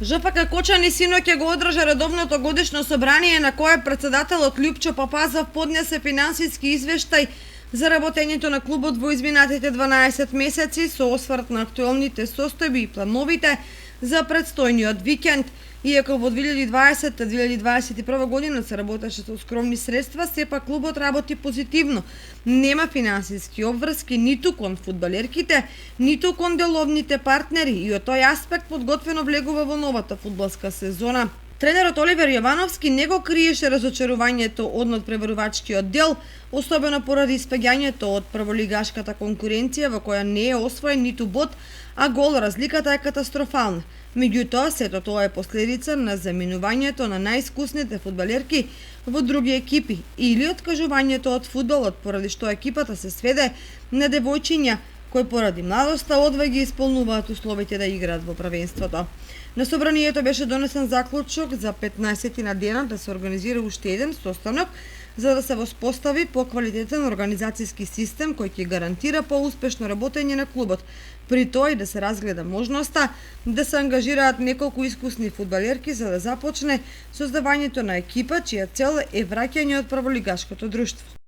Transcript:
ЖФК Кочани синоќа го одржа редовното годишно собрание на кое претседателот Љупчо Папазов поднесе финансиски извештај за работењето на клубот во изминатите 12 месеци со осврт на актуелните состојби и плановите за предстојниот викенд. Иако во 2020-2021 година се работеше со скромни средства, сепак клубот работи позитивно. Нема финансиски обврски ниту кон фудбалерките, ниту кон деловните партнери и од тој аспект подготвено влегува во новата фудбалска сезона. Тренерот Оливер Јовановски не го криеше разочарувањето од надпреварувачкиот дел, особено поради испаѓањето од прволигашката конкуренција во која не е освоен ниту бод, а гол разликата е катастрофална. Меѓутоа, сето тоа е последица на заминувањето на најискусните фудбалерки во други екипи или откажувањето од фудбалот, поради што екипата се сведе на девојчиња кои поради младоста одвај ги исполнуваат условите да играат во првенството. На собранието беше донесен заклучок за 15 на денот да се организира уште еден состанок за да се воспостави поквалитетен организацијски систем кој ќе гарантира поуспешно работење на клубот. При тоа и да се разгледа можноста да се ангажираат неколку искусни фудбалерки за да започне создавањето на екипа чија цел е враќање од прволигашкото друштво.